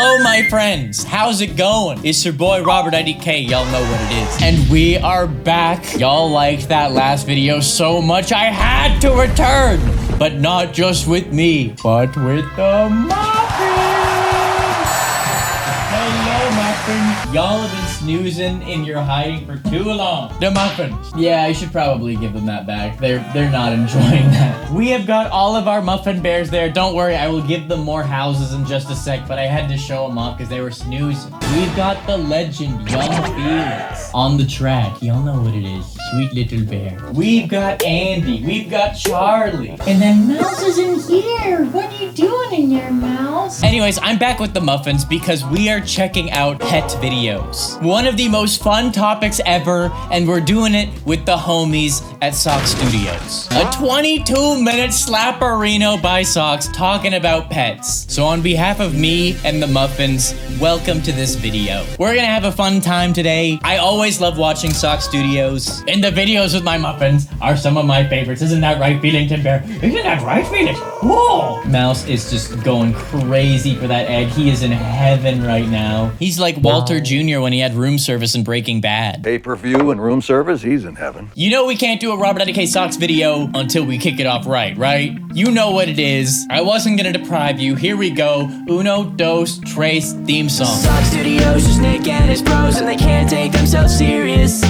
Hello, my friends. How's it going? It's your boy, RobertIDK. Y'all know what it is. And we are back. Y'all liked that last video so much, I had to return. But not just with me, but with the Muffins. Hello, Muffins. Y'all have been snoozing in your hiding for too long. The Muffins. Yeah, I should probably give them that back. They're not enjoying that. We have got all of our Muffin Bears there. Don't worry, I will give them more houses in just a sec, but I had to show them off because they were snoozing. We've got the legend, Young Felix, on the track. Y'all know what it is. Sweet little bear. We've got Andy. We've got Charlie. And then Mouse is in here. What are you doing in there, Mouse? Anyways, I'm back with the Muffins because we are checking out pet videos. One of the most fun topics ever, and we're doing it with the homies at SocksStudios. A 22-minute slapperino by Socks talking about pets. So on behalf of me and the Muffins, welcome to this video. We're gonna have a fun time today. I always love watching SocksStudios, and the videos with my Muffins are some of my favorites. Isn't that right, Felington Bear? Isn't that right, Felix? Whoa! Mouse is just going crazy for that egg. He is in heaven right now. He's like Walter Jr. when he had room service in Breaking Bad. Pay-per-view and room service, he's in heaven. You know we can't do a RobertIDK Socks video until we kick it off right? You know what it is. I wasn't gonna deprive you. Here we go. Uno, dos, tres, theme song. SocksStudios, just Nick and his bros, and they can't take themselves serious.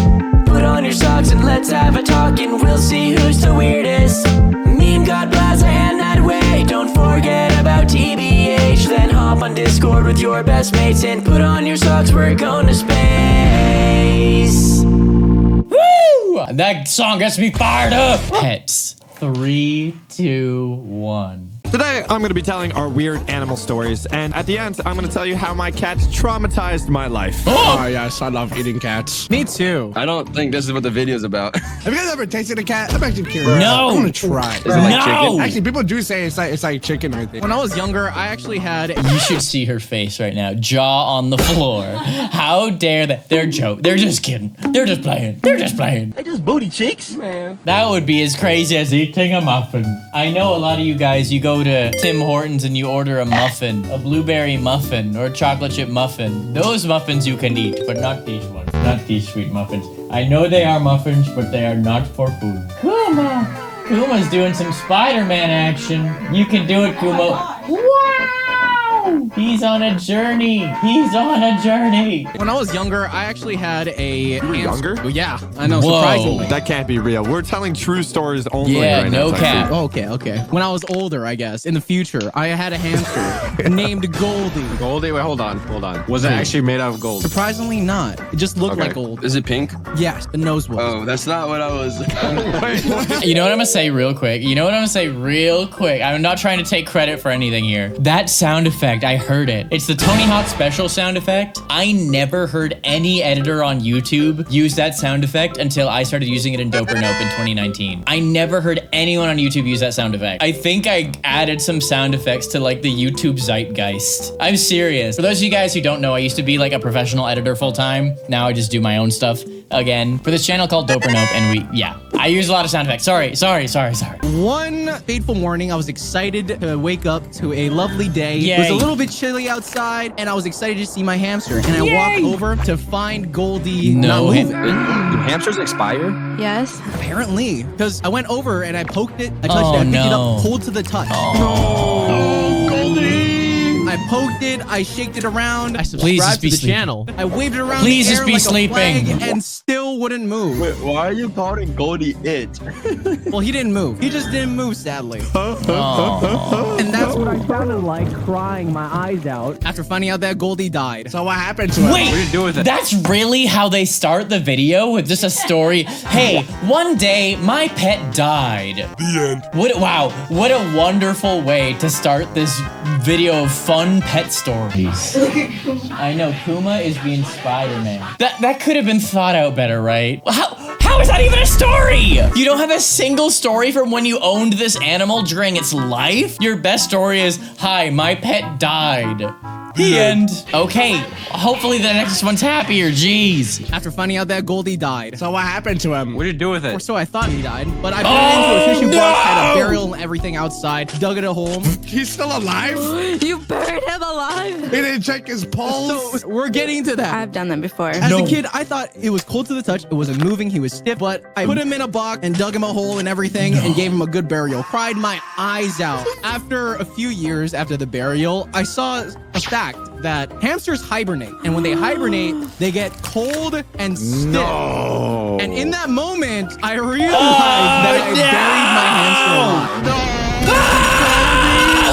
Put on your socks and let's have a talk, and we'll see who's the weirdest. Meme God bless a hand that way. Don't forget about TBH. Then hop on Discord with your best mates and put on your socks. We're going to space. Woo! That song gets me fired up. Pets. 3, 2, 1. Today, I'm going to be telling our weird animal stories, and at the end, I'm going to tell you how my cat traumatized my life. Oh, yes, I love eating cats. Me too. I don't think this is what the video's about. Have you guys ever tasted a cat? I'm actually curious. No. I want to try. Is it like chicken? Actually, people do say it's like chicken, I think. When I was younger, I actually had... You should see her face right now. Jaw on the floor. How dare that? They're joking. They're just kidding. They're just playing. They're just playing. They just booty cheeks, man. That would be as crazy as eating a muffin. I know a lot of you guys, you go to Tim Hortons and you order a muffin, a blueberry muffin or a chocolate chip muffin. Those muffins you can eat, but not these ones. Not these sweet muffins. I know they are muffins, but they are not for food. Kuma! Kuma's doing some Spider-Man action. You can do it, Kuma. Wow! He's on a journey. He's on a journey. When I was younger, I actually had a... You were younger? Well, yeah, I know, Whoa. surprisingly. That can't be real. We're telling true stories only Yeah, right no now. cap. Oh, okay. When I was older, I guess, in the future, I had a hamster named Goldie. Goldie? Wait, hold on. Was it actually made out of gold? Surprisingly not. It just looked Okay. like gold. Is it pink? Yes, the nose was. Oh, that's not what I was. You know what I'm gonna say real quick? I'm not trying to take credit for anything here. That sound effect, I heard it. It's the Tony Hawk Special sound effect. I never heard any editor on YouTube use that sound effect until I started using it in Doper Nope in 2019. I never heard anyone on YouTube use that sound effect. I think I added some sound effects to like the YouTube zeitgeist. I'm serious. For those of you guys who don't know, I used to be like a professional editor full time. Now I just do my own stuff again for this channel called Doper Nope, and I use a lot of sound effects. Sorry. One fateful morning, I was excited to wake up to a lovely day. Yay. It was a little bit chilly outside, and I was excited to see my hamster. And I walked over to find Goldie not moving. Do hamsters expire? Yes. Apparently, because I went over and I poked it, I touched Oh, it, I picked it no. up, pulled to the touch. I poked it, I shaked it around, I Please just subscribed be to the sleeping. channel. I waved it around Please the just air be like sleeping. a flag and still wouldn't move. Wait, why are you calling Goldie it? Well, he didn't move. He just didn't move, sadly. Aw. And that's what I sounded like, crying my eyes out after finding out that Goldie died. So what happened to him? Wait, What did you do with it? that's really how they start the video, with just a story? Hey, one day my pet died. The end. Wow, what a wonderful way to start this video of fun pet stories. I know, Kuma is being Spider-Man. That could have been thought out better, right? How is that even a story? You don't have a single story from when you owned this animal during its life? Your best story is, hi, my pet died. The end. Okay, hopefully the next one's happier. Jeez. After finding out that Goldie died. So what happened to him? What did you do with Or it? so I thought he died. But I put it into a tissue box, had a burial and everything outside, dug it a hole. He's still alive? You buried him alive. He didn't check his pulse? So we're getting to that. I've done that before. As a kid, I thought it was cold to the touch. It wasn't moving. He was stiff. But I put him in a box and dug him a hole and everything and gave him a good burial. Cried my eyes out. After a few years after the burial, I saw a fact that hamsters hibernate. And when they hibernate, they get cold and stiff. No. And in that moment, I realized that I buried my hamster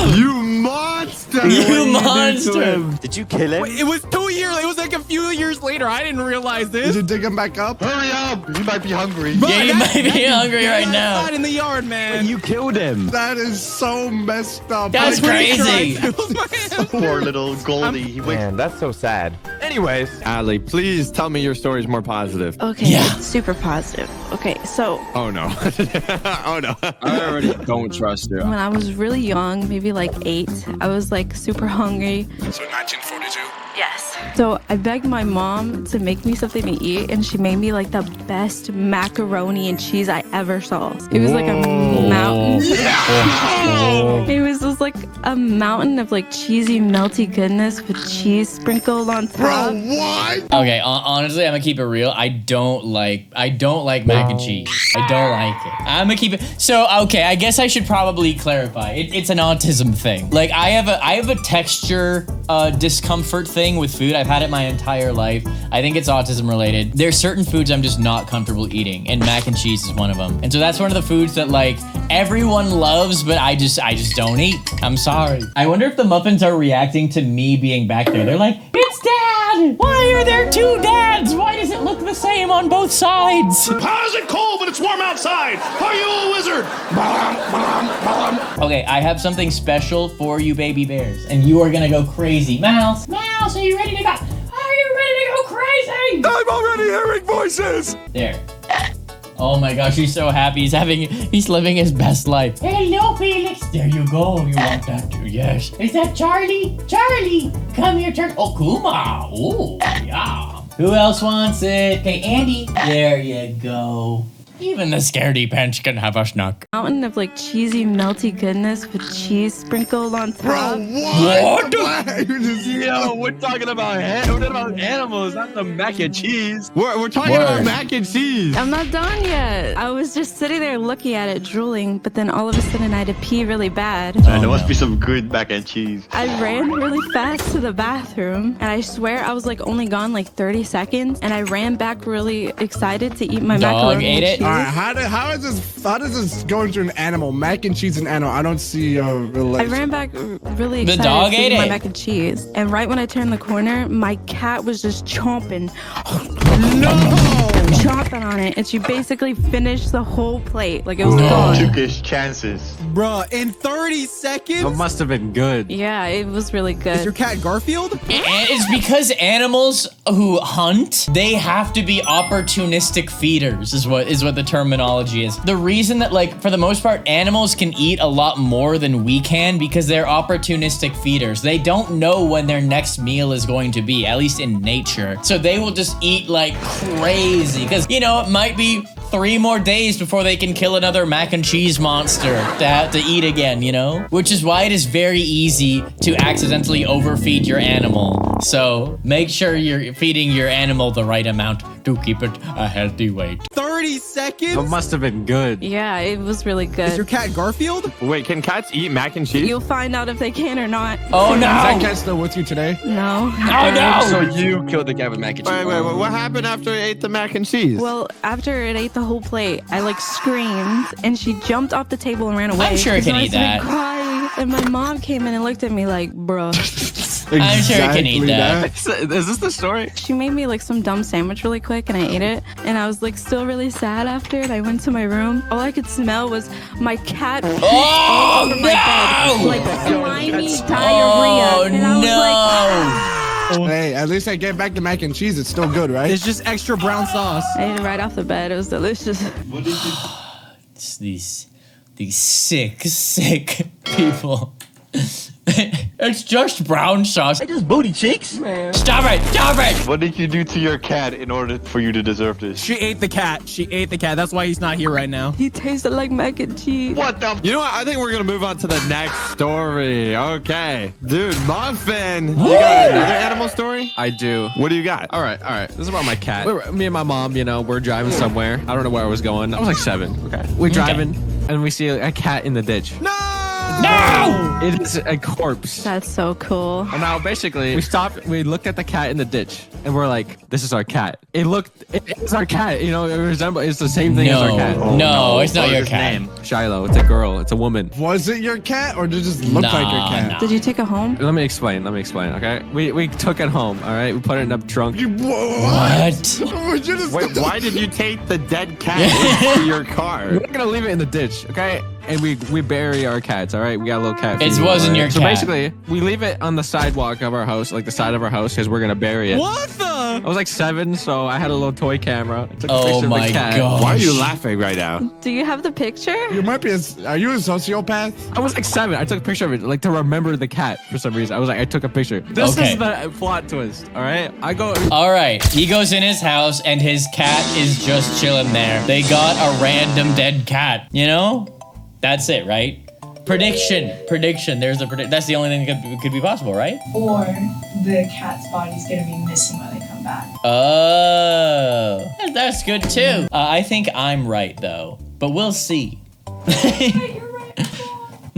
alive. You monster! You monster. Did you kill him? It was 2 years. It was like a few years later. I didn't realize Did this. you dig him back up? Hurry up! He might be hungry. Yeah, you might be hungry right now. Outside in the yard, man. You killed him. That is so messed up. That's Pretty sure I crazy. killed my hamster. Poor little Goldie. He wakes Man, that's so sad. Anyways, Allie, please tell me your story is more positive. Okay, Yeah. it's super positive. Okay, so Oh no. Oh no. I already don't trust you. when I was really young, maybe like 8, I was like super hungry. So 1942. Yes. So I begged my mom to make me something to eat, and she made me like the best macaroni and cheese I ever saw. It was like a mountain. It was just like a mountain of like cheesy, melty goodness with cheese sprinkled on top. What? Okay, honestly, I'm gonna keep it real. I don't like mac and cheese. I don't like it. I'm gonna keep it. So, okay, I guess I should probably clarify. It's an autism thing. Like, I have a texture discomfort thing with food. I've had it my entire life. I think it's autism related. There's certain foods I'm just not comfortable eating, and mac and cheese is one of them. And so that's one of the foods that like everyone loves, but I just don't eat. I'm sorry. I wonder if the muffins are reacting to me being back there. They're like, it's Dad! Why are there two dads? Why does it look the same on both sides? How is it cold when it's warm outside? Are you a wizard? Okay, I have something special for you baby bears, and you are gonna go crazy. Mouse, are you ready to go? Are you ready to go crazy? I'm already hearing voices! There. Oh my gosh, he's so happy. He's living his best life. Hello, Felix. There you go. You want that too? Yes. Is that Charlie? Charlie, come here, Charlie. Oh, Kuma. Oh, yeah. Who else wants it? Okay, Andy. There you go. Even the scaredy pants can have a snack. Mountain of like cheesy, melty goodness with cheese sprinkled on top. What? Yo, we're talking about animals, not the mac and cheese. We're talking about mac and cheese. I'm not done yet. I was just sitting there looking at it, drooling, but then all of a sudden I had to pee really bad. There must be some good mac and cheese. I ran really fast to the bathroom, and I swear I was like only gone like 30 seconds, and I ran back really excited to eat my Dog macaroni ate and it? cheese. All right, how does this go into an animal? Mac and cheese and animal. I don't see a I relation. ran back really The excited dog to ate eat my it. mac and cheese, and right when I turned the corner, my cat was just chomping on it, and she basically finished the whole plate like it was gone. Took his chances. Bruh, in 30 seconds? It must have been good. Yeah, it was really Is your good. cat Garfield? And it's because animals who hunt, they have to be opportunistic feeders is what the terminology is. The reason that like for the most part animals can eat a lot more than we can because they're opportunistic feeders. They don't know when their next meal is going to be, at least in nature. So they will just eat like crazy because it might be 3 more days before they can kill another mac and cheese monster to have to eat again, which is why it is very easy to accidentally overfeed your animal. So make sure you're feeding your animal the right amount to keep it a healthy weight. 30 seconds? It must have been good. Yeah, it was really Is your good. cat Garfield? Wait, can cats eat mac and cheese? You'll find out if they can or not. Oh Is that no! cat still with you today? No. Oh no! So you killed the cat with mac and cheese. Wait, what happened after it ate the mac and cheese? Well, after it ate the whole plate, I like screamed, and she jumped off the table and ran away. I'm sure it So can I eat started that. crying, and my mom came in and looked at me like, bruh. I'm sure it can eat that. Is this the story? She made me like some dumb sandwich really quick, and I ate it. And I was like still really sad after it. I went to my room. All I could smell was my cat all over my bed, like slimy diarrhea. Oh And I was like, Hey, at least I get back the mac and cheese. It's still good, right? It's just extra brown sauce. I ate it right off the bed. It was delicious. It's these sick people. It's just brown sauce. I just booty cheeks. Man. Stop it! Stop it! What did you do to your cat in order for you to deserve this? She ate the cat. She ate the cat. That's why he's not here right now. He tasted like mac and cheese. What the? You know what? I think we're gonna move on to the next story. Okay. Dude, Muffin. You got another animal story? I do. What do you got? All right. This is about my cat. Me and my mom, you know, we're driving somewhere. I don't know where I was going. I was like 7. Okay. We're driving and we see a cat in the ditch. No! It is a corpse. That's so cool. And now basically we stopped, we looked at the cat in the ditch and we're like, this is our cat. It's our cat, you know, it's the same thing as our cat. No, it's not your cat. Name? Shiloh. It's a girl. It's a woman. Was it your cat or did it just look like your cat? Did you take it home? Let me explain, okay? We took it home, all right? We put it in the trunk. What? Wait, why did you take the dead cat into your car? We're not gonna leave it in the ditch, okay? And we bury our cats, all right? We got a little cat. It wasn't your cat. So basically, we leave it on the sidewalk of our house, like the side of our house, because we're gonna bury it. What the? I was like 7, so I had a little toy camera. I took a Oh picture my of the cat. God. Why are you laughing right now? Do you have the picture? You might be are you a sociopath? I was like 7. I took a picture of it, like to remember the cat for some reason. I took a picture. This is the plot twist, all right? All right, he goes in his house and his cat is just chilling there. They got a random dead cat, you know? That's it, right? Prediction. There's a prediction. That's the only thing that could be possible, right? Or the cat's body's gonna be missing when they come back. Oh, that's good too. I think I'm right though, but we'll see.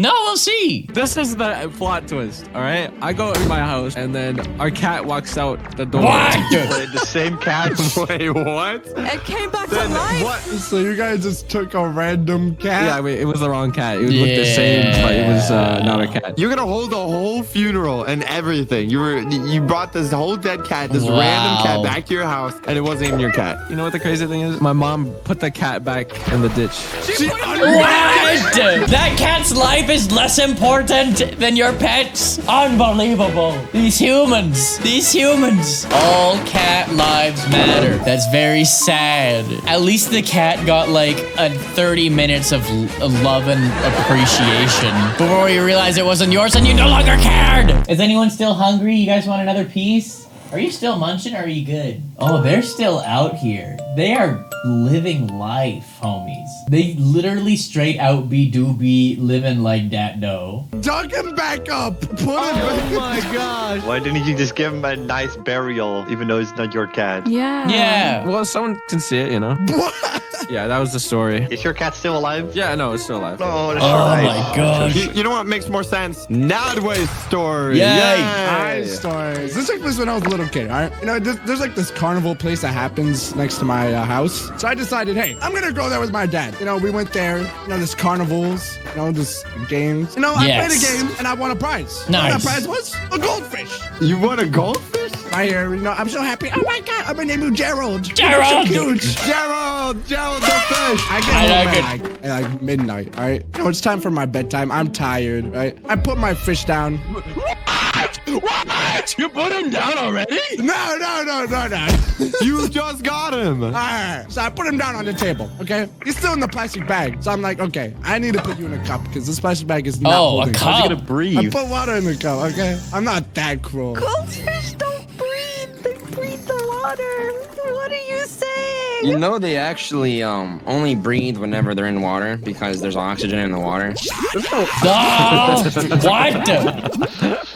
No, we'll see. This is the plot twist, all right? I go in my house, and then our cat walks out the door. What? Wait, the same cat? Wait, what? It came back to life. What? So you guys just took a random cat? Yeah, it was the wrong cat. It looked the same, but it was not a cat. You're gonna hold a whole funeral and everything. You brought this whole dead cat, this random cat back to your house, and it wasn't even your cat. You know what the crazy thing is? My mom put the cat back in the ditch. What? That cat's life is less important than your pets. Unbelievable. These humans. All cat lives matter. That's very sad. At least the cat got like a 30 minutes of love and appreciation before you realized it wasn't yours and you no longer cared. Is anyone still hungry? You guys want another piece? Are you still munching or are you good? Oh, they're still out here. They are living life, homies. They literally straight out be living like dat dough. Dug him back up. Put him back. Oh my gosh. Why didn't you just give him a nice burial, even though it's not your cat? Yeah. Yeah. Well, someone can see it, you know? Yeah, that was the story. Is your cat still alive? Yeah, no, it's still alive. Oh, that's my gosh. You know what makes more sense? Nadway's story. Yay. My stories. This took place when I was a little kid, all right? You know, there's like this carnival place that happens next to my house. So I decided, hey, I'm going to go there with my dad. You know, we went there, you know, there's carnivals, you know, just games. You know, I played a game and I won a prize. Nice. You know what that prize was? A goldfish. You won a goldfish? Right here, you know, I'm so happy. Oh my God, I'm going to name you Gerald. Gerald. You're so cute. Gerald the fish. I get home at like midnight, all right? You know, it's time for my bedtime. I'm tired, right? I put my fish down. What? You put him down already? No. You just got him. All right. So I put him down on the table, okay? He's still in the plastic bag. So I'm like, okay, I need to put you in a cup because this plastic bag is not holding. A cup? How's he gonna breathe? I put water in the cup, okay? I'm not that cruel. Goldfish don't breathe. They breathe the water. What are you saying? You know they actually only breathe whenever they're in water because there's oxygen in the water. What?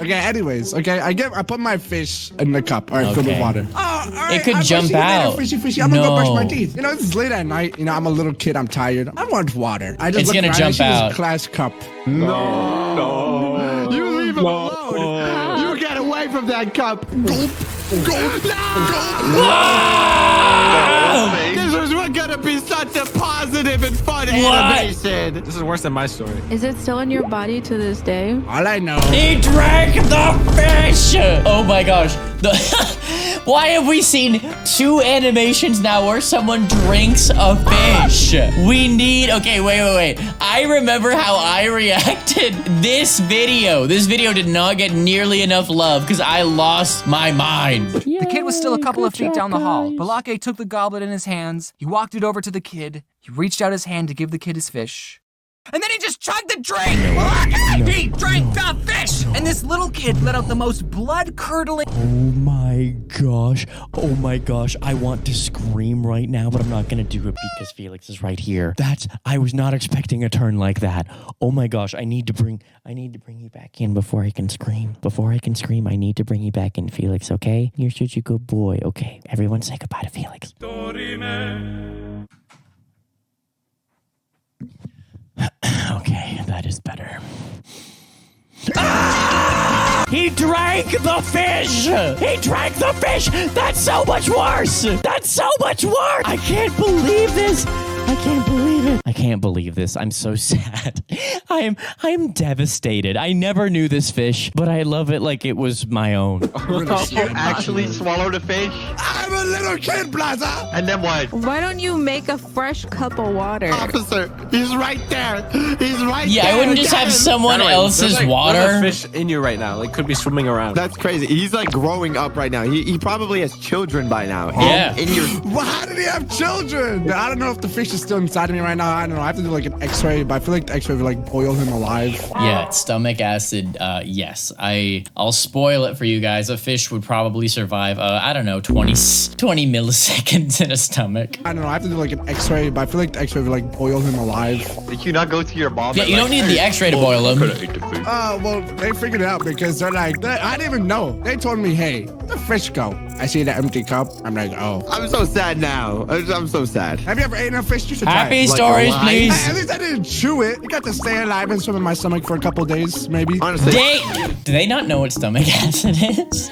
Okay, anyways, okay, I put my fish in the cup, all right, filled with water. Oh, all right, It could I'm jump out. Fishy. I'm gonna go brush my teeth. You know, this is late at night. You know, I'm a little kid. I'm tired. I want water. I just It's look gonna around, jump I see out. This glass cup. No. You leave him alone. You get away from that cup. Gulp. This is gonna be such a positive and fun animation. This is worse than my story. Is it still in your body to this day? All I know. He drank the fish! Oh my gosh. Why have we seen 2 animations now where someone drinks a fish? We need... Okay, wait. I remember how I reacted. This video did not get nearly enough love because I lost my mind. The kid was still a couple of feet down the hall. Balake took the goblet in his hands. He walked it over to the kid. He reached out his hand to give the kid his fish. And then he just chugged the drink! Balake! He drank the fish! and this little kid let out the most blood-curdling. Oh my gosh. Oh my gosh. I want to scream right now, but I'm not going to do it because Felix is right here. I was not expecting a turn like that. Oh my gosh. I need to bring you back in before I can scream. Before I can scream, I need to bring you back in, Felix, okay? You're such a good boy. Okay. Everyone say goodbye to Felix. Okay, that is better. Ah! He drank the fish! He drank the fish! That's so much worse! That's so much worse! I can't believe this! I can't believe it. I can't believe this. I'm so sad. I am devastated. I never knew this fish, but I love it like it was my own. You actually swallowed a fish? I'm a little kid, Plaza. And then what? Why don't you make a fresh cup of water? Officer, he's right there. He's right there. Yeah, I wouldn't just have someone else's water. There's a fish in you right now. Like, could be swimming around. That's crazy. He's like growing up right now. He probably has children by now. Yeah. Well, how did he have children? I don't know if the fish is still inside of me right now. I don't know. I have to do like an x-ray, but I feel like the x-ray would like boil him alive. Yeah, stomach acid, yes. I'll spoil it for you guys. A fish would probably survive, I don't know, 20 milliseconds in a stomach. I don't know. I have to do like an x-ray, but I feel like the x-ray would like boil him alive. Did you not go to your mom? Yeah, you don't need the x-ray to boil him. Well, they figured it out because they're like, I didn't even know. They told me, hey, where'd the fish go? I see the empty cup. I'm like, oh. I'm so sad now. I'm so sad. Have you ever eaten a fish? You should Happy try it. stories, please. At least I didn't chew it. You got to stay alive and swim in my stomach for a couple days, maybe. Honestly. Do they not know what stomach acid is?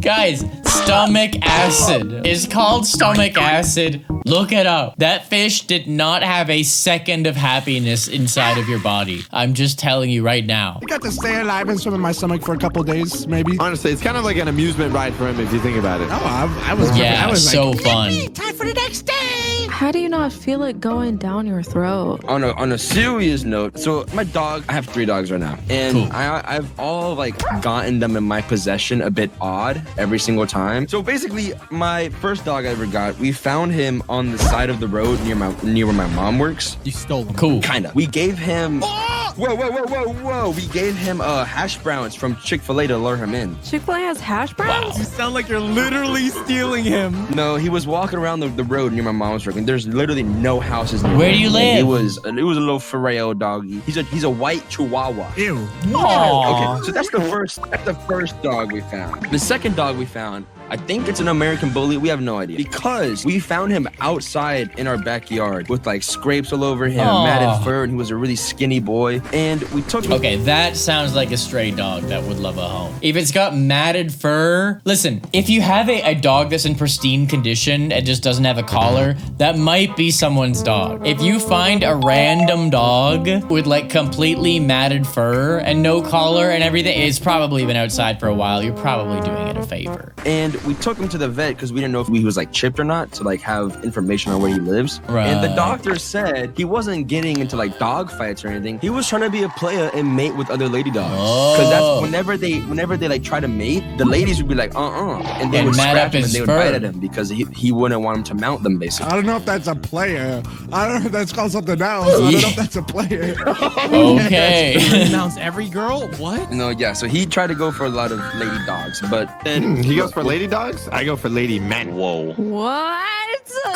Guys, stomach acid is called stomach acid. Look it up. That fish did not have a second of happiness inside of your body. I'm just telling you right now. You got to stay alive and swim in my stomach for a couple days, maybe. Honestly, it's kind of like an amusement ride for him if you think about it. Oh, I was. Yeah, I was so like, fun. Time for the next day. How do you not feel it going down your throat? On a serious note, so my dog, I have 3 dogs right now, and Cool. I've all like gotten them in my possession a bit odd every single time. So basically, my first dog I ever got, we found him on the side of the road near where my mom works. You stole him. Cool. Kinda. We gave him. Whoa! We gave him hash browns from Chick-fil-A to lure him in. Chick-fil-A has hash browns? You sound like you're literally stealing him. No, he was walking around the road near my mom's work, and there's literally no houses near Where him. do you live? It was a little Ferreo doggy. He's a white Chihuahua. Ew. Aww. Okay, so that's the first dog we found. The second dog we found, I think it's an American Bully. We have no idea. Because we found him outside in our backyard with like scrapes all over him, matted fur, and he was a really skinny boy. And we took him. Okay, that sounds like a stray dog that would love a home. If it's got matted fur, listen, if you have a dog that's in pristine condition and just doesn't have a collar, that might be someone's dog. If you find a random dog with like completely matted fur and no collar and everything, it's probably been outside for a while. You're probably doing it a favor. And we took him to the vet because we didn't know if he was like chipped or not to like have information on where he lives. Right. And the doctor said he wasn't getting into like dog fights or anything. He was trying to be a player and mate with other lady dogs. Because that's whenever they like try to mate, the ladies would be like, and they would scratch him and they would bite at him because he wouldn't want him to mount them basically. I don't know if that's a player. I don't know if that's called something else. I don't know if that's a player. Okay. He mounts every girl? What? No, yeah. So he tried to go for a lot of lady dogs, but then he goes for lady dogs? I go for lady men. Whoa. What?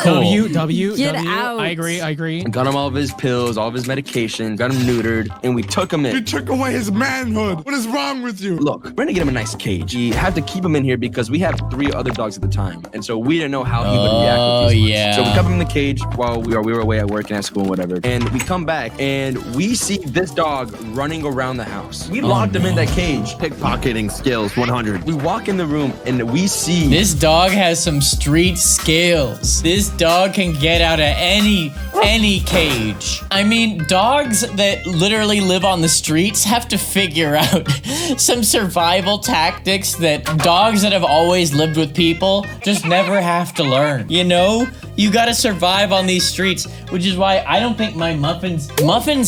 W. Get out. I agree. Got him all of his pills, all of his medication, got him neutered, and we took him in. You took away his manhood. What is wrong with you? Look, we're gonna get him a nice cage. We had to keep him in here because we have 3 other dogs at the time, and so we didn't know how he would react with these ones. Yeah. So we kept him in the cage while we were away at work and at school and whatever. And we come back and we see this dog running around the house. We locked him in that cage. Pickpocketing skills, 100. We walk in the room and we see This dog has some street skills. This dog can get out of any cage. I mean, dogs that literally live on the streets have to figure out some survival tactics that dogs that have always lived with people just never have to learn. You know? You gotta survive on these streets, which is why I don't think my muffins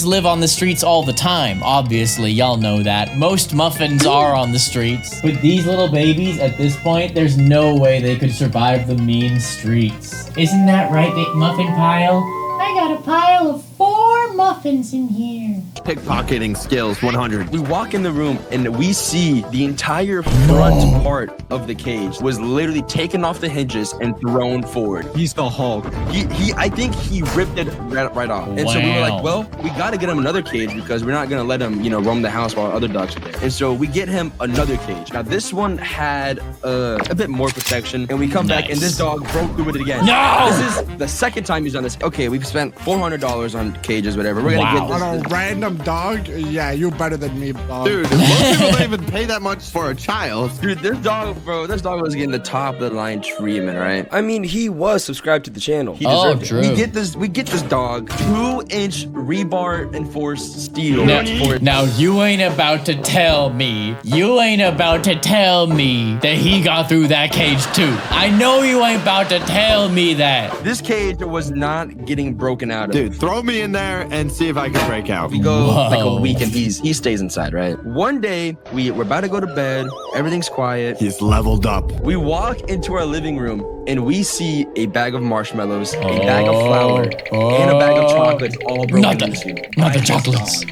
live on the streets all the time. Obviously, y'all know that. Most muffins are on the streets. But these little babies, at this point, there's no way they could survive the mean streets. Isn't that right, Big Muffin Pile? I got a pile of 4 muffins in here. pickpocketing skills 100. We walk in the room and we see the entire front part of the cage was literally taken off the hinges and thrown forward. He's the Hulk. I think he ripped it right off. And so we were like, well, we got to get him another cage because we're not going to let him, roam the house while other dogs are there. And so we get him another cage. Now, this one had a bit more protection. And we come back and this dog broke through with it again. No! This is the second time he's done this. Okay, we've spent $400 on cages, whatever. We're going to get this. On a random dog? Yeah, you're better than me, dog. Dude, most people don't even pay that much for a child. Dude, this dog was getting the top of the line treatment, right? I mean, he was subscribed to the channel. He deserved true. it. We get this dog 2-inch rebar enforced steel. Now you ain't about to tell me that he got through that cage too. I know you ain't about to tell me that. This cage was not getting broken out of. Dude, throw me in there and see if I can break out. We go like a week and he stays inside, right? One day, we're about to go to bed. Everything's quiet. He's leveled up. We walk into our living room and we see a bag of marshmallows, a bag of flour, and a bag of chocolates all broken into. Not the chocolates.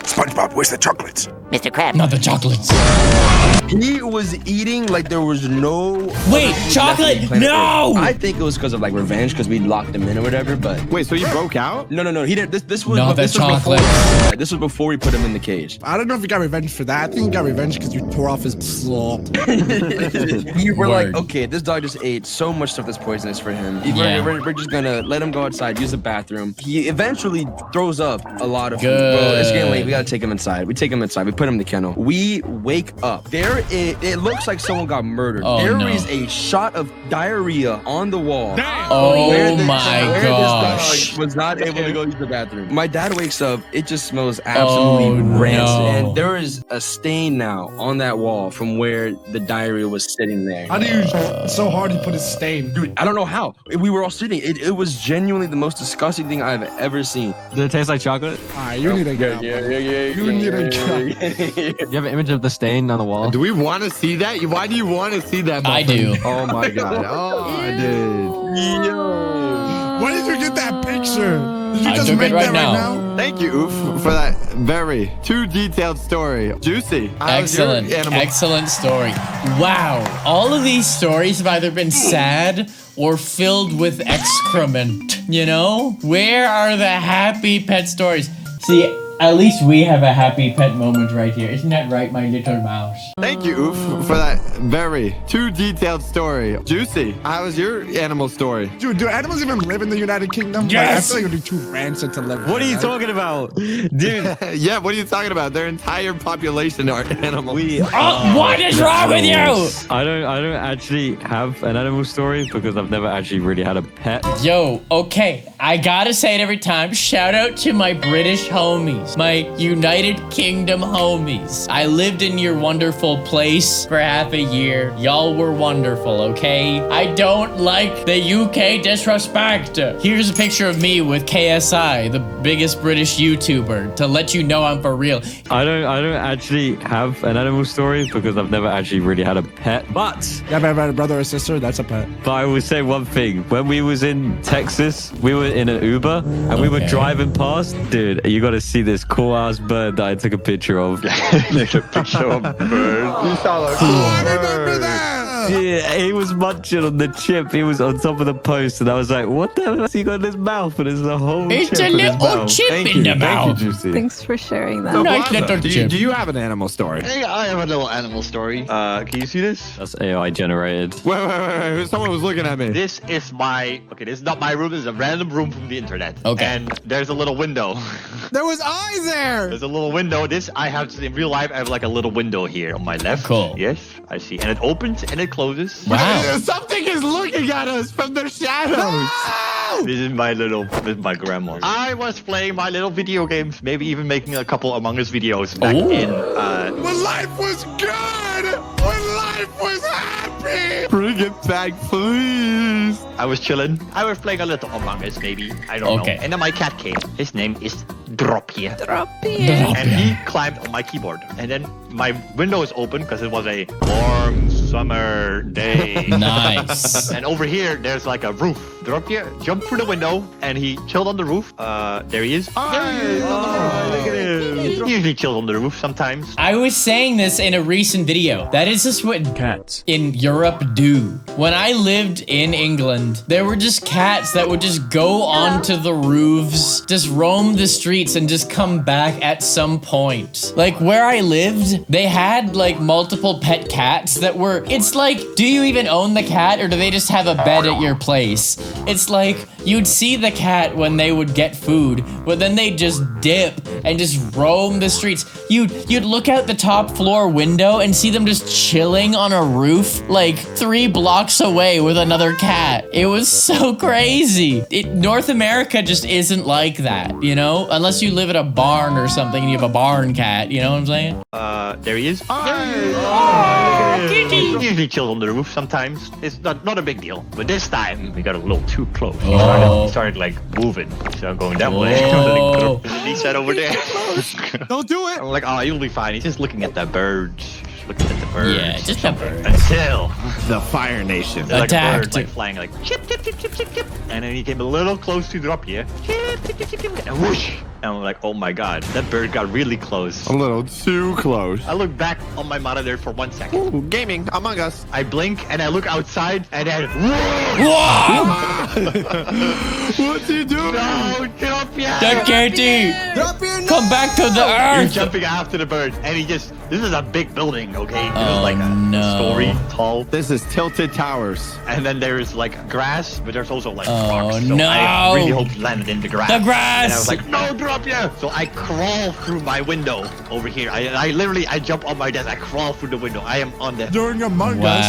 SpongeBob, where's the chocolates? Mr. Krabs. Not the chocolates. He was eating like there was no... Wait, chocolate? No! I think it was because of like revenge because we locked him in or whatever, but... Wait, so you broke out? No, he didn't. This was... Not the chocolate. This was before we put him in the cage. I don't know if you got revenge for that. I think you got revenge because you tore off his slaw. We were like, okay, this dog just ate so much stuff that's poisonous for him. We're just gonna let him go outside, use the bathroom. He eventually throws up a lot of food. Bro, it's getting late. We gotta take him inside. We take him inside. We put him in the kennel. We wake up. It looks like someone got murdered. There is a shot of diarrhea on the wall. Oh my gosh. This dog was not able to go use the bathroom. My dad wakes up. It just smells absolutely rancid. And there is a stain now on that wall from where the diarrhea was sitting there. How do you so hard he put a stain? Dude, I don't know how. We were all sitting. It was genuinely the most disgusting thing I've ever seen. Did it taste like chocolate? You need to get You need to get You have an image of the stain on the wall? Do we want to see that? Why do you want to see that? I do. Oh my god. Oh, dude. Yo. Where did you get that picture? Did you just took make it right that now. right now? Thank you, Oof, for that very too detailed story. Juicy. Excellent story. Wow. All of these stories have either been sad or filled with excrement, Where are the happy pet stories? See, at least we have a happy pet moment right here. Isn't that right, my little mouse? Thank you, Oof, for that very too detailed story. Juicy. How was your animal story? Dude, do animals even live in the United Kingdom? Yes! Like, I feel like it would be too rancid to live What are you there. talking about? Dude. Yeah, what are you talking about? Their entire population are animals. What is wrong with you? I don't actually have an animal story because I've never actually really had a pet. Yo, okay. I gotta say it every time. Shout out to my British homies. My United Kingdom homies. I lived in your wonderful place for half a year. Y'all were wonderful, okay? I don't like the UK disrespect. Here's a picture of me with KSI, the biggest British YouTuber, to let you know I'm for real. I don't actually have an animal story because I've never actually really had a pet. But you ever had a brother or sister? That's a pet. But I will say one thing. When we was in Texas, we were in an Uber and we were driving past. Dude, you got to see this cool ass bird that I took a picture of. Take a picture of a bird. You sound like I remember that. Yeah, he was munching on the chip. He was on top of the post, and I was like, "What the hell has he got in his mouth?" And there's a whole It's chip a in his little mouth. chip Thank in the you. mouth. Thank you, Juicy. Thanks for sharing that. So, Nice Blaza, little do chip. you have an animal story? Hey, I have a little animal story. Can you see this? That's AI generated. Wait. Someone was looking at me. This is my... Okay, this is not my room. This is a random room from the internet. Okay. And there's a little window. There was eyes there. There's a little window. In real life, I have like a little window here on my left. Cool. Yes, I see. And it opens and it closes. Wow. Something is looking at us from the shadows. This is my grandma. I was playing my little video games, maybe even making a couple Among Us videos back in... When life was good. When life was happy. Bring it back, please. I was chilling. I was playing a little Among Us, maybe. I don't know. And then my cat came. His name is Droppie. And he climbed on my keyboard. And then my window is open because it was a warm summer day. Nice. And over here, there's like a roof. Droppie jumped through the window and he chilled on the roof. There he is. Look at him. He usually chills on the roof sometimes. I was saying this in a recent video. That is just what cats in Europe do. When I lived in England, there were just cats that would just go onto the roofs, just roam the streets and just come back at some point. Like where I lived, they had like multiple pet cats that were, it's like, do you even own the cat or do they just have a bed at your place? It's like you'd see the cat when they would get food, but then they'd just dip and just roam the streets. You'd look out the top floor window and see them just chilling on a roof like 3 blocks away with another cat. It was so crazy. North America just isn't like that, you know? Unless you live at a barn or something and you have a barn cat, you know what I'm saying? There he is. Kitty. He usually chills on the roof sometimes. It's not a big deal. But this time, we got a little too close. He started like moving. So I'm going that way. He said over there. Don't do it. I'm like, oh, you'll be fine. He's just looking at the birds. Looking at the birds. Yeah, just the birds. Until the Fire Nation like a bird, like flying like chip, chip, chip, chip, chip, chip. And then he came a little close to drop here. Chip, chip, chip, chip, chip, and whoosh. And I'm like, oh my god, that bird got really close. A little too close. I look back on my monitor for 1 second. Ooh, gaming, Among Us. I blink and I look outside and then What's he doing? No, get up yet. Come back to the earth. He's jumping after the bird and this is a big building, okay? This is like a story tall. This is Tilted Towers. And then there's like grass, but there's also like rocks. So no. I really hope he landed in the grass. The grass. And I was like, no, drop you. So I crawl through my window over here. I literally jump on my desk. I crawl through the window. I am on the during Among Us.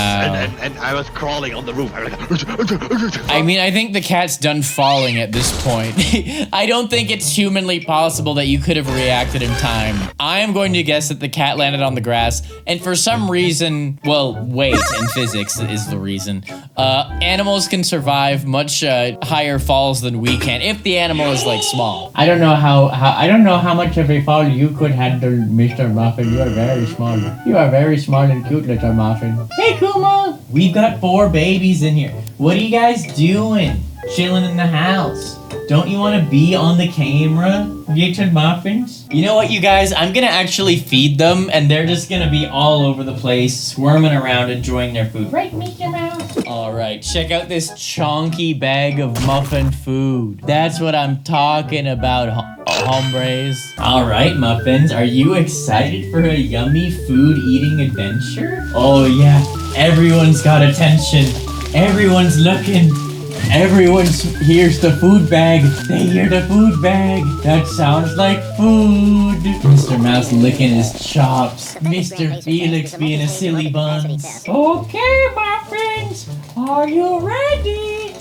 And I was crawling on the roof. I mean, I think the cat's done falling at this point. I don't think it's humanly possible that you could have reacted in time. I am going to guess that the cat landed on the grass, and for some reason, well, weight and physics is the reason. Animals can survive much higher falls than we can if the animal is like small. I don't know how much of a fall you could handle, Mr. Muffin. You are very small. You are very small and cute, little Muffin. Hey, Kuma! We've got 4 babies in here. What are you guys doing? Chilling in the house. Don't you want to be on the camera, little muffins? You know what, you guys? I'm gonna actually feed them, and they're just gonna be all over the place, squirming around, enjoying their food. Right, Mr. Mouse? All right, check out this chonky bag of muffin food. That's what I'm talking about, hombres. All right, muffins, are you excited for a yummy food-eating adventure? Oh yeah, everyone's got attention. Everyone's looking. Everyone hears the food bag. They hear the food bag. That sounds like food. Mr. Mouse licking his chops. Mr. Felix being a silly buns. Okay, muffins. Are you ready?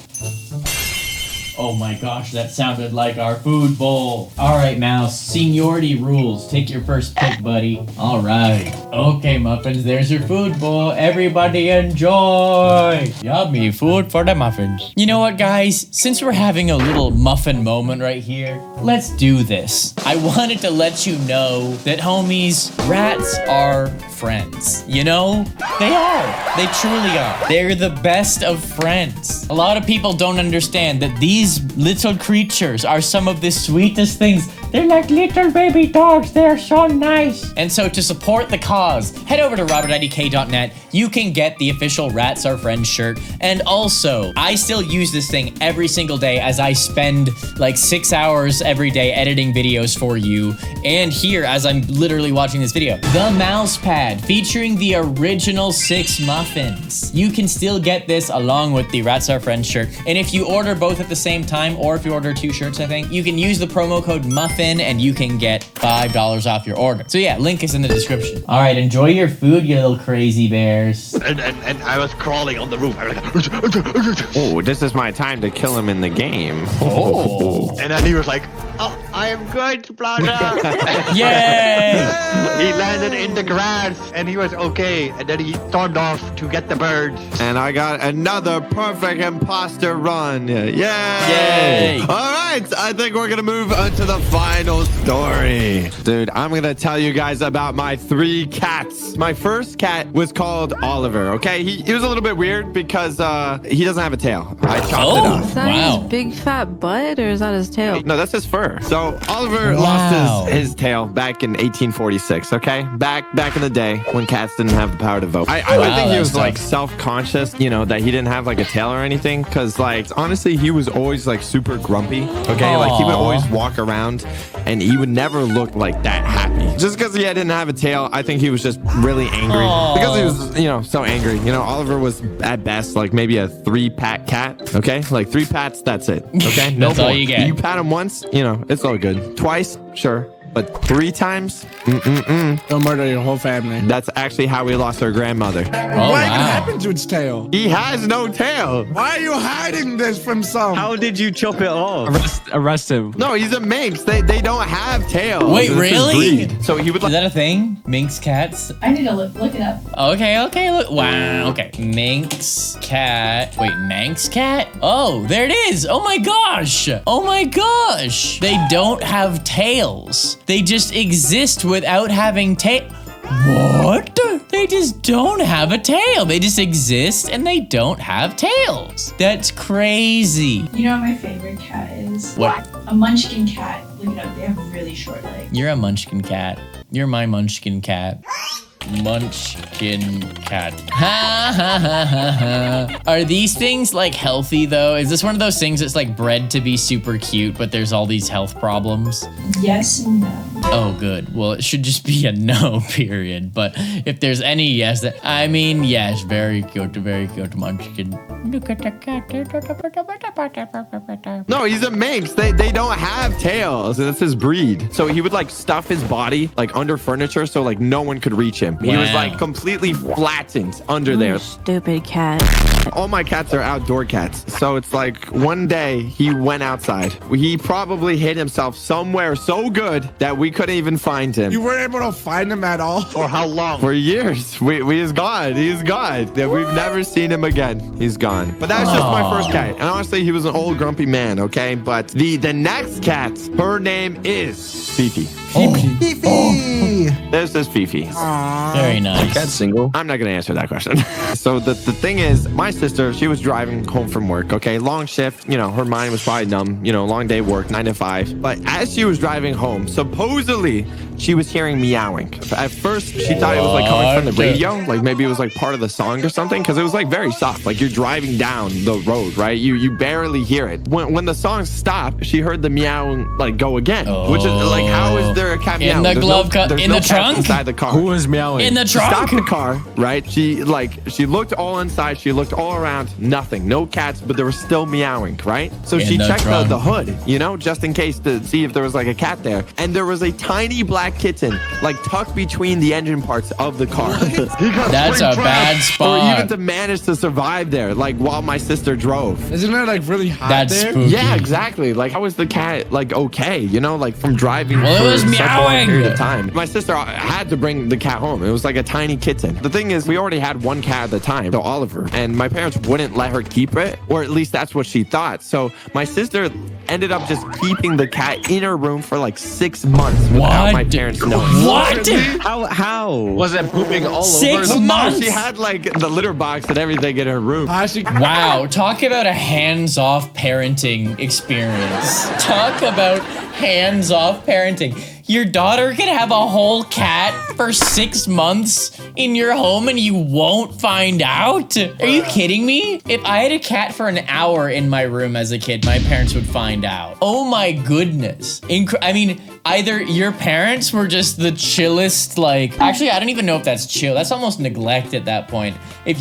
Oh my gosh, that sounded like our food bowl. All right, Mouse, seniority rules. Take your first pick, buddy. All right. Okay, muffins, there's your food bowl. Everybody enjoy. Yummy food for the muffins. You know what, guys? Since we're having a little muffin moment right here, let's do this. I wanted to let you know that, homies, rats are friends. You know? They are. They truly are. They're the best of friends. A lot of people don't understand that these little creatures are some of the sweetest things. They're like little baby dogs. They're so nice. And so to support the cause, head over to robertidk.net. You can get the official Rats Are Friends shirt. And also, I still use this thing every single day as I spend like 6 hours every day editing videos for you. And here, as I'm literally watching this video, the mouse pad featuring the original 6 muffins. You can still get this along with the Rats Are Friends shirt. And if you order both at the same time, or if you order 2 shirts, I think, you can use the promo code MUFFIN and you can get $5 off your order. So yeah, link is in the description. All right, enjoy your food, you little crazy bears. And I was crawling on the roof. Oh, this is my time to kill him in the game. Oh. And then he was like, I am good, Plaza. Yay! He landed in the grass and he was okay. And then he stormed off to get the birds. And I got another perfect imposter run. Yay! Yay! All right, I think we're gonna move on to the final story. Dude, I'm gonna tell you guys about my 3 cats. My first cat was called Oliver, okay? He was a little bit weird because he doesn't have a tail. I chopped it off. Is that his big fat butt or is that his tail? No, that's his fur. So Oliver lost his tail back in 1846, okay? Back in the day when cats didn't have the power to vote. I think he was like self-conscious, you know, that he didn't have like a tail or anything. Cause like, honestly, he was always like super grumpy, okay? Like he would always walk around and he would never look like that happy. Just because he didn't have a tail, I think he was just really angry. Because he was, you know, so angry. You know, Oliver was at best like maybe a 3-pat cat, okay? Like 3 pats, that's it, okay? No That's all more. you get. You pat him once, you know, it's all good. Twice, sure. But 3 times? Don't murder your whole family. That's actually how we lost our grandmother. What happened to its tail? He has no tail. Why are you hiding this from some? How did you chop it off? Arrest him. No, he's a minx. They don't have tails. Wait, This is really? breed. So he would Is that a thing? Minx cats? I need to look it up. Okay, look. Wow, okay. Minx cat. Wait, Manx cat? Oh, there it is. Oh my gosh. They don't have tails. They just exist without having tail. What? They just don't have a tail. They just exist and they don't have tails. That's crazy. You know what my favorite cat is? What? A munchkin cat. Look it up. They have really short legs. You're a munchkin cat. You're my munchkin cat. Munchkin cat. Ha ha ha ha ha. Are these things like healthy though? Is this one of those things that's like bred to be super cute, but there's all these health problems? Yes and no. Oh, good. Well, it should just be a no, period. But if there's any yes, I mean, yes, very cute munchkin. Look at the cat. No, he's a minx. They don't have tails. That's his breed. So he would like stuff his body like under furniture so like no one could reach him. He was like completely flattened under there. Stupid cat. All my cats are outdoor cats. So it's like one day he went outside. He probably hid himself somewhere so good that we couldn't even find him. You weren't able to find him at all? For how long? For years. He's gone. He's gone. We've never seen him again. He's gone. But that's just my first cat. And honestly, he was an old grumpy man, okay? But the next cat, her name is Fifi. Fifi. This is Fifi. Very nice. Cat's single. I'm not going to answer that question. So the thing is, my sister, she was driving home from work, okay? Long shift, you know, her mind was probably numb, you know, long day work, 9 to 5. But as she was driving home, supposedly, she was hearing meowing. At first, she thought it was like coming from the radio, like maybe it was like part of the song or something, because it was like very soft. Like you're driving down the road, right? You barely hear it. When the song stopped, she heard the meowing like go again, which is like, how is there a cat meowing? In the glove there's no trunk? inside the car. Who is meowing? In the She trunk? stopped the car, right? She looked all inside. She looked all around. Nothing. No cats, but there was still meowing, right? So she checked the hood, you know, just in case to see if there was like a cat there. And there was a tiny black kitten, like tucked between the engine parts of the car. That's a bad spot. Or even to manage to survive there, like while my sister drove. Isn't it like really hot That's there? spooky. Yeah, exactly. Like, how was the cat like okay? You know, like from driving Well, it was for such a long meowing. period of time. My sister had to bring the cat home. It was like a tiny kitten. The thing is, we already had one cat at the time, so Oliver, and my parents wouldn't let her keep it, or at least that's what she thought. So my sister ended up just keeping the cat in her room for like 6 months without my parents knowing. What? How? Was it pooping all 6 over? months? She had like the litter box and everything in her room. Wow, talk about a hands-off parenting experience. Talk about hands-off parenting. Your daughter can have a whole cat for 6 months in your home and you won't find out? Are you kidding me? If I had a cat for an hour in my room as a kid, my parents would find out. Oh my goodness. I mean, either your parents were just the chillest, like, actually, I don't even know if that's chill. That's almost neglect at that point. If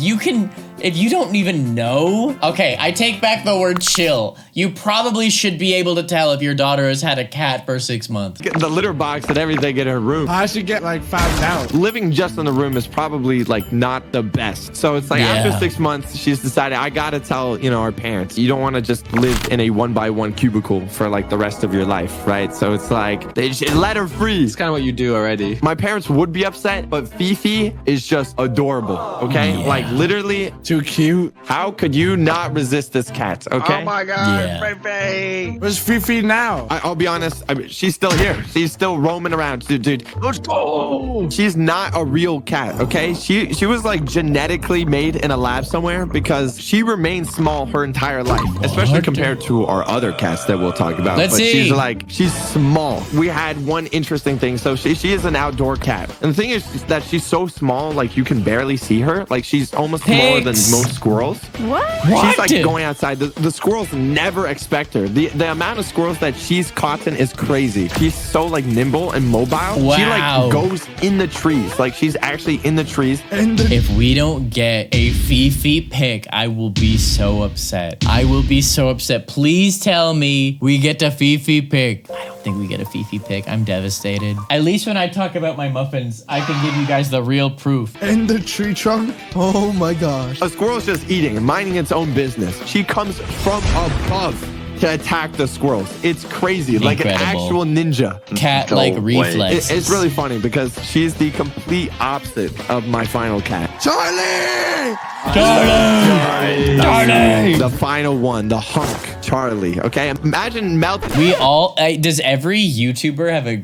If you don't even know, okay, I take back the word chill. You probably should be able to tell if your daughter has had a cat for 6 months. The litter box and everything in her room. I should get like 5 out. Living just in the room is probably like not the best. So it's like after 6 months, she's decided I gotta tell, you know, our parents, you don't want to just live in a 1x1 cubicle for like the rest of your life, right? So it's like they should let her free. It's kind of what you do already. My parents would be upset, but Fifi is just adorable. Okay, like literally too cute. How could you not resist this cat? Okay. Oh my God, Fifi. Where's Fifi now? I'll be honest. I mean, she's still here. She's still roaming around, dude. Let's go. She's not a real cat. Okay, she was like genetically made in a lab somewhere because she remains small her entire life, especially compared to our other cats that we'll talk about. Let's see. She's small. We had one interesting thing. So she is an outdoor cat, and the thing is that she's so small, like you can barely see her. Like she's almost smaller than most squirrels. What? She's like going outside. The squirrels never expect her. The amount of squirrels that she's caught in is crazy. She's so like nimble and mobile. Wow. She like goes in the trees. Like she's actually in the trees. If we don't get a Fifi pic, I will be so upset. I will be so upset. Please tell me we get a Fifi pic. I don't think we get a Fifi pic. I'm devastated. At least when I talk about my muffins, I can give you guys the real proof. In the tree trunk? Oh my gosh. A squirrel's just eating and minding its own business. She comes from above to attack the squirrels. It's crazy. Like an actual ninja. Cat-like reflex. It's really funny because she's the complete opposite of my final cat. Charlie! Charlie! The final one, the hunk, Charlie. Okay, imagine melting. We all, does every YouTuber have a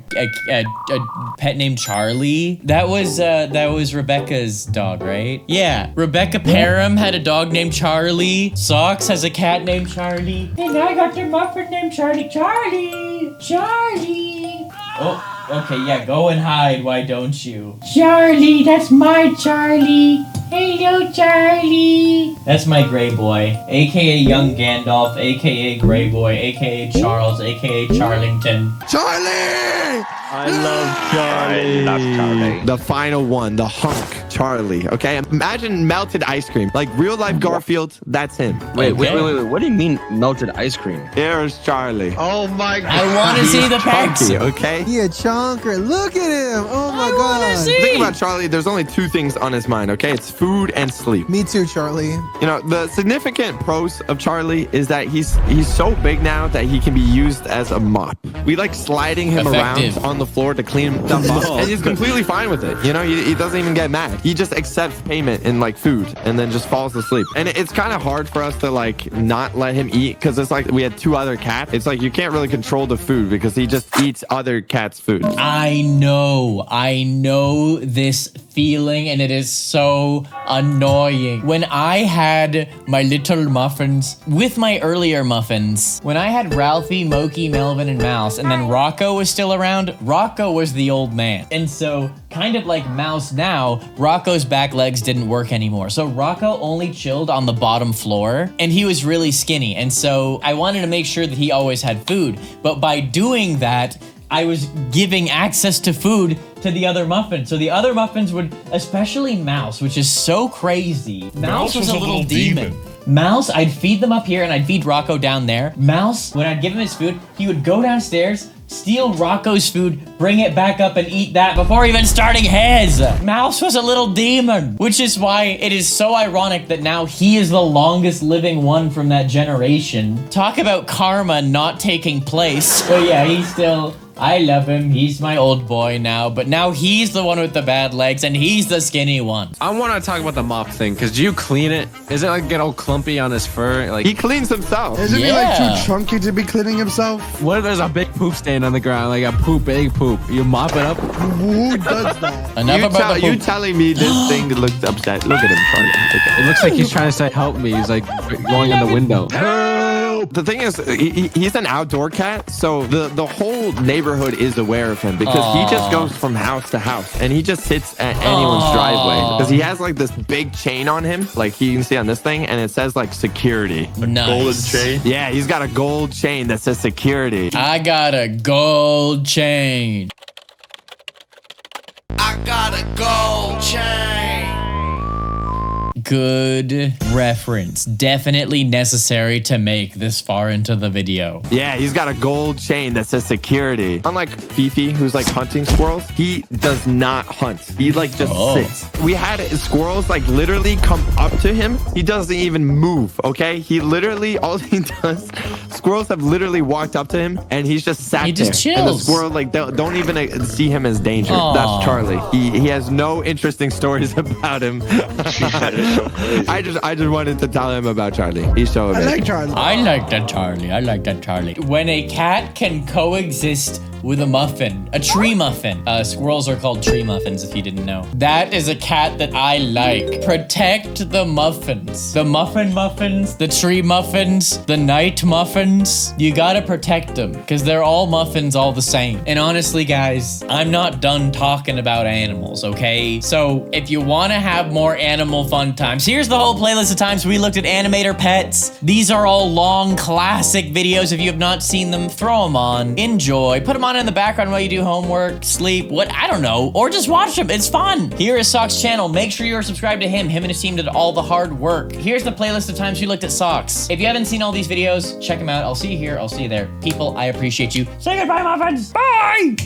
pet named Charlie? That was Rebecca's dog, right? Yeah, Rebecca Parham had a dog named Charlie. Socks has a cat named Charlie. And I got the muffin named Charlie. Charlie! Charlie! Oh, okay, yeah, go and hide, why don't you? Charlie, that's my Charlie. Hello, Charlie. That's my gray boy, aka young Gandalf, aka gray boy, aka Charles, aka Charlington. Charlie! I love Charlie. I love Charlie. The final one, the hunk, Charlie. Okay, imagine melted ice cream, like real life Garfield. That's him. Wait. What do you mean melted ice cream? Here's Charlie. Oh my God. I want to see the pics. Okay. He a chonker. Look at him. Oh my god. The thing about Charlie, there's only 2 things on his mind. Okay, it's food and sleep. Me too, Charlie. You know, the significant pros of Charlie is that he's so big now that he can be used as a mop. We like sliding him around on the floor to clean stuff up, and he's completely fine with it. You know, he doesn't even get mad. He just accepts payment in like food and then just falls asleep. And it's kind of hard for us to like not let him eat because it's like we had 2 other cats. It's like you can't really control the food because he just eats other cats' food. I know this feeling, and it is so annoying. When I had my little muffins, with my earlier muffins, when I had Ralphie, Moki, Melvin, and Mouse, and then Rocco was still around, Rocco was the old man. And so, kind of like Mouse now, Rocco's back legs didn't work anymore. So Rocco only chilled on the bottom floor, and he was really skinny. And so I wanted to make sure that he always had food. But by doing that, I was giving access to food to the other muffins. So the other muffins would, especially Mouse, which is so crazy. Mouse was a little demon. Mouse, I'd feed them up here and I'd feed Rocco down there. Mouse, when I'd give him his food, he would go downstairs, steal Rocco's food, bring it back up and eat that before even starting his. Mouse was a little demon, which is why it is so ironic that now he is the longest living one from that generation. Talk about karma not taking place. But yeah, he's still... I love him. He's my old boy now, but now he's the one with the bad legs and he's the skinny one. I want to talk about the mop thing because do you clean it? Is it like get all clumpy on his fur? Like he cleans himself. Isn't he like too chunky to be cleaning himself? What if there's a big poop stain on the ground, like a big poop? You mop it up? Who does that? Enough about the poop. You telling me this thing looks upset? Look at him, Charlie. It looks like he's trying to say help me. He's like going in the window. The thing is, he's an outdoor cat, so the whole neighborhood is aware of him because he just goes from house to house and he just sits at anyone's driveway because he has like this big chain on him, like you can see on this thing, and it says like security. Nice. Golden chain? Yeah, he's got a gold chain that says security. I got a gold chain. I got a gold chain. Good reference. Definitely necessary to make this far into the video. Yeah, he's got a gold chain that says security. Unlike Fifi, who's like hunting squirrels, he does not hunt. He like just sits. We had squirrels like literally come up to him. He doesn't even move, okay? He literally, all he does, squirrels have literally walked up to him and he's just sat there. He just chills. And the squirrel like don't even see him as danger. That's Charlie. He has no interesting stories about him. I just wanted to tell him about Charlie. He's so amazing. I like Charlie. I like that Charlie. I like that Charlie. When a cat can coexist with a muffin, a tree muffin. Squirrels are called tree muffins, if you didn't know. That is a cat that I like. Protect the muffins. The muffins, the tree muffins, the night muffins. You gotta protect them because they're all muffins all the same. And honestly, guys, I'm not done talking about animals, okay? So if you wanna have more animal fun times, here's the whole playlist of times we looked at animator pets. These are all long classic videos. If you have not seen them, throw them on, enjoy, put them on in the background while you do homework, sleep, I don't know, or just watch them. It's fun. Here is Socks' channel. Make sure you're subscribed to him. Him and his team did all the hard work. Here's the playlist of times we looked at Socks. If you haven't seen all these videos, check them out. I'll see you here. I'll see you there. People, I appreciate you. Say goodbye, muffins. Bye!